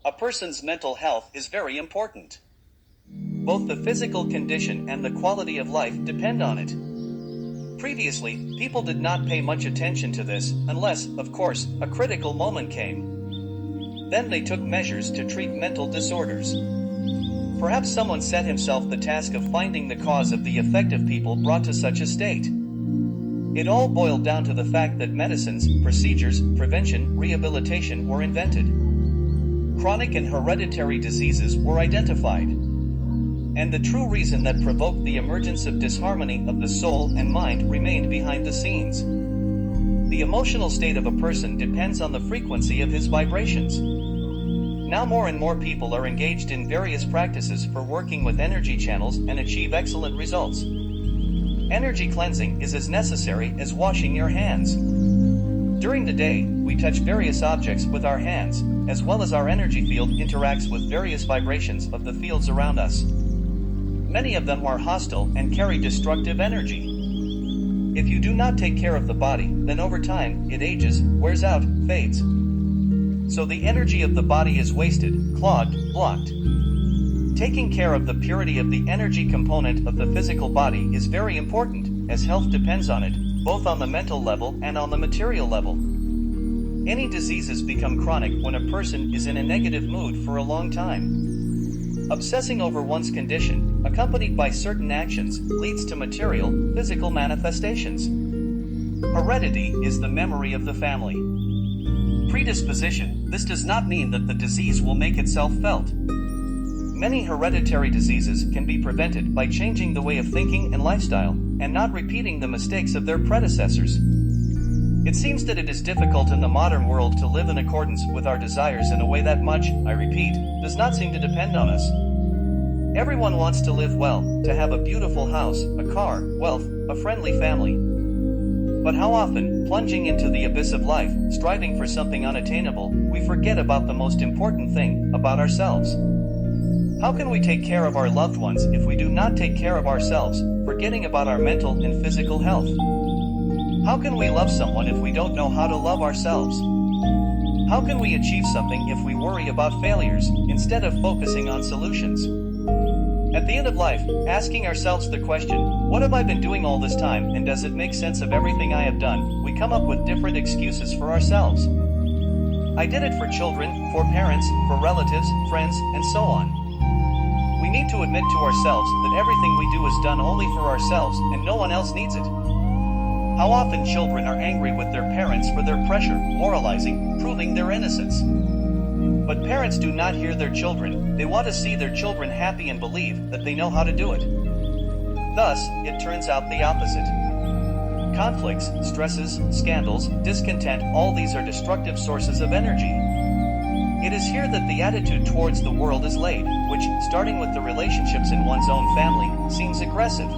A person's mental health is very important. Both the physical condition and the quality of life depend on it. Previously, people did not pay much attention to this, unless, of course, a critical moment came. Then they took measures to treat mental disorders. Perhaps someone set himself the task of finding the cause of the effect of people brought to such a state. It all boiled down to the fact that medicines, procedures, prevention, rehabilitation were invented. Chronic and hereditary diseases were identified. And the true reason that provoked the emergence of disharmony of the soul and mind remained behind the scenes. The emotional state of a person depends on the frequency of his vibrations. Now more and more people are engaged in various practices for working with energy channels and achieve excellent results. Energy cleansing is as necessary as washing your hands. During the day, we touch various objects with our hands, as well as our energy field interacts with various vibrations of the fields around us. Many of them are hostile and carry destructive energy. If you do not take care of the body, then over time, it ages, wears out, fades. So the energy of the body is wasted, clogged, blocked. Taking care of the purity of the energy component of the physical body is very important, as health depends on it, both on the mental level and on the material level. Any diseases become chronic when a person is in a negative mood for a long time. Obsessing over one's condition, accompanied by certain actions, leads to material, physical manifestations. Heredity is the memory of the family. Predisposition, this does not mean that the disease will make itself felt. Many hereditary diseases can be prevented by changing the way of thinking and lifestyle, and not repeating the mistakes of their predecessors. It seems that it is difficult in the modern world to live in accordance with our desires in a way that much, I repeat, does not seem to depend on us. Everyone wants to live well, to have a beautiful house, a car, wealth, a friendly family. But how often, plunging into the abyss of life, striving for something unattainable, we forget about the most important thing, about ourselves. How can we take care of our loved ones if we do not take care of ourselves, forgetting about our mental and physical health? How can we love someone if we don't know how to love ourselves? How can we achieve something if we worry about failures, instead of focusing on solutions? At the end of life, asking ourselves the question, what have I been doing all this time, and does it make sense of everything I have done, we come up with different excuses for ourselves. I did it for children, for parents, for relatives, friends, and so on. We need to admit to ourselves that everything we do is done only for ourselves and no one else needs it. How often children are angry with their parents for their pressure, moralizing, proving their innocence. But parents do not hear their children, they want to see their children happy and believe that they know how to do it. Thus, it turns out the opposite. Conflicts, stresses, scandals, discontent, all these are destructive sources of energy. It is here that the attitude towards the world is laid, which, starting with the relationships in one's own family, seems aggressive.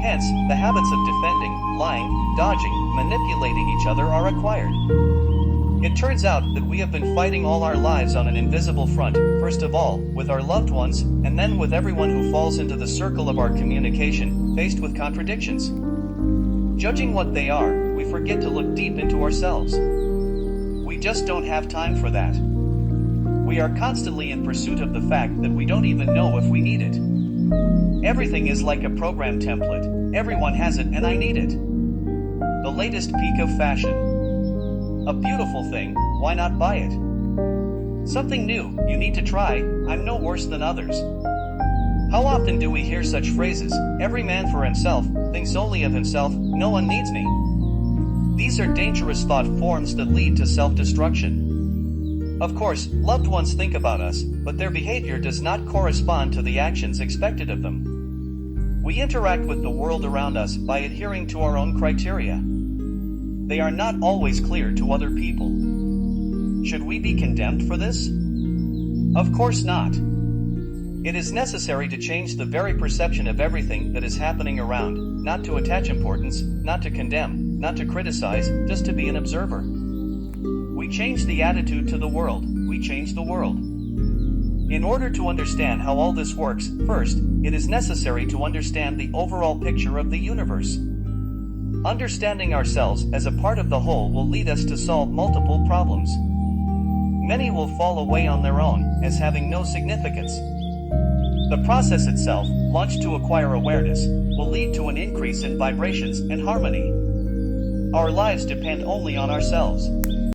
Hence, the habits of defending, lying, dodging, manipulating each other are acquired. It turns out that we have been fighting all our lives on an invisible front, first of all, with our loved ones, and then with everyone who falls into the circle of our communication, faced with contradictions. Judging what they are, we forget to look deep into ourselves. We just don't have time for that. We are constantly in pursuit of the fact that we don't even know if we need it. Everything is like a program template. Everyone has it and I need it. The latest peak of fashion. A beautiful thing, why not buy it? Something new, you need to try, I'm no worse than others. How often do we hear such phrases, every man for himself, thinks only of himself, no one needs me. These are dangerous thought forms that lead to self-destruction. Of course, loved ones think about us, but their behavior does not correspond to the actions expected of them. We interact with the world around us by adhering to our own criteria. They are not always clear to other people. Should we be condemned for this? Of course not. It is necessary to change the very perception of everything that is happening around, not to attach importance, not to condemn, not to criticize, just to be an observer. We change the attitude to the world, we change the world. In order to understand how all this works, first, it is necessary to understand the overall picture of the universe. Understanding ourselves as a part of the whole will lead us to solve multiple problems. Many will fall away on their own, as having no significance. The process itself, launched to acquire awareness, will lead to an increase in vibrations and harmony. Our lives depend only on ourselves.